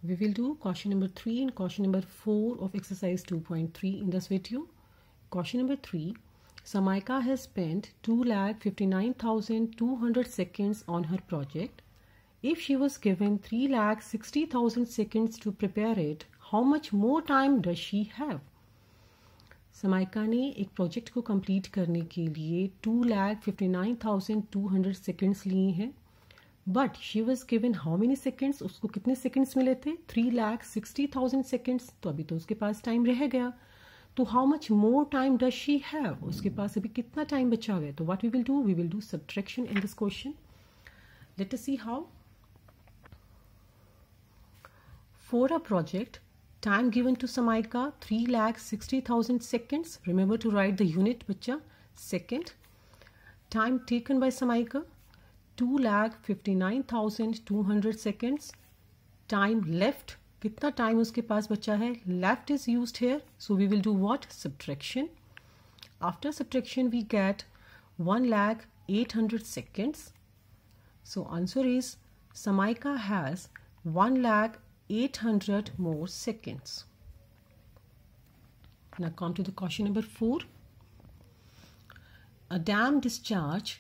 We will do question number 3 and question number 4 of exercise 2.3 in this video. Question number 3. Samaika has spent 2,59,200 seconds on her project. If she was given 3,60,000 seconds to prepare it, how much more time does she have? समाइका ने एक project को complete करने के लिए 2,59,200 seconds लिए हैं, but she was given how many seconds, उसको कितने सेकेंड्स मिले थे? 3,60,000 सेकेंड्स. तो अभी तो उसके पास टाइम रह गया. तो how much more time does she have, उसके पास अभी कितना टाइम बचा हुआ है? तो what we will do subtraction in this question. Let us see how. For a project, time given to Samaika 3,60,000 seconds. Remember to write the unit, bachcha. Second. Time taken by Samaika 2,59,200 seconds. Time left, kitna time uske paas bacha hai? Left is used here, so we will do what? Subtraction. After subtraction we get 1,08,000 seconds. So answer is Samaika has 1,08,000 more seconds. Now come to the question number 4. A dam discharged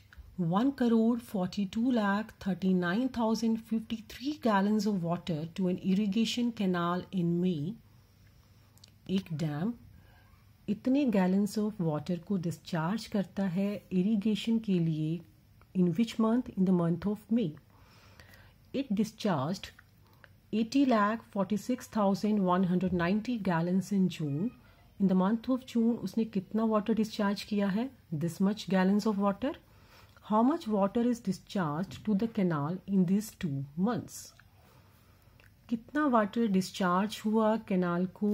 1,42,39,053 gallons of water to an irrigation canal in May. एक dam इतने gallons of water को discharge करता है irrigation के लिए. In which month? In the month of May. It discharged 80,46,190 gallons in June. In the month of June उसने कितना water discharge किया है? This much gallons of water. How much water is discharged to the canal in these 2 months? कितना water discharge हुआ canal को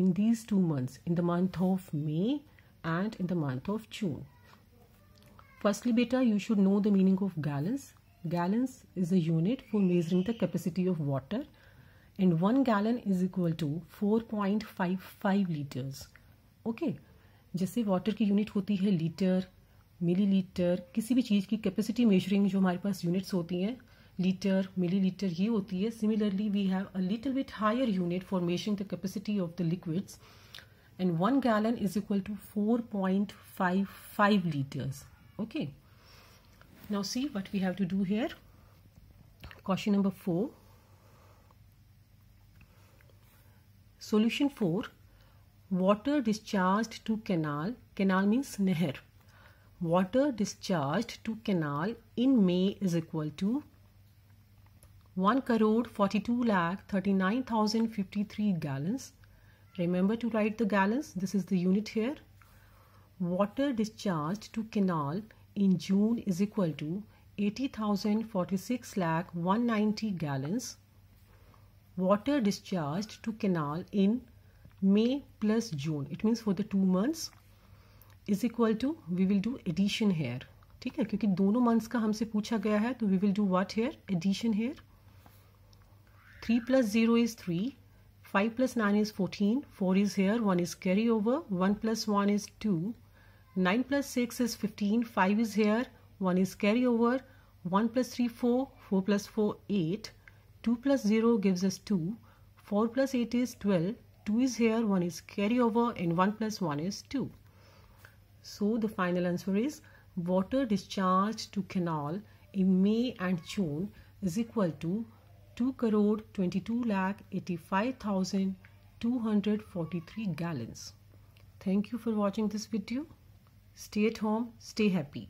in these 2 months, in the month of May and in the month of June? Firstly beta, you should know the meaning of gallons. Gallons is a unit for measuring the capacity of water, and 1 gallon is equal to 4.55 liters. Okay, जैसे water की unit होती है litre, millilitre, किसी भी चीज़ की capacity measuring जो हमारे पास units होती हैं लीटर, मिलीलीटर ये होती है. Similarly we have a little bit higher unit for measuring the capacity of the liquids, and 1 gallon is equal to 4.55 liters. Okay. Now see what we have to do here. Question number 4. Solution 4. Water discharged to canal. Canal means nehar. Water discharged to canal in May is equal to 1,42,39,053 gallons. Remember to write the gallons. This is the unit here. Water discharged to canal in June is equal to 80,46,190 gallons. Water discharged to canal in May plus June, it means for the 2 months, is equal to, we will do addition here. ठीक है, क्योंकि दोनों months का हमसे पूछा गया है, तो we will do what here? Addition here. 3 plus 0 is 3, 5 plus 9 is 14, 4 is here, 1 is carry over, 1 plus 1 is 2, 9 plus 6 is 15, 5 is here, 1 is carry over, 1 plus 3 4, 4 plus 4 8, 2 plus 0 gives us 2, 4 plus 8 is 12, 2 is here, 1 is carry over, and 1 plus 1 is 2. So the final answer is water discharged to canal in May and June is equal to 2,22,85,243 gallons. Thank you for watching this video. Stay at home, stay happy.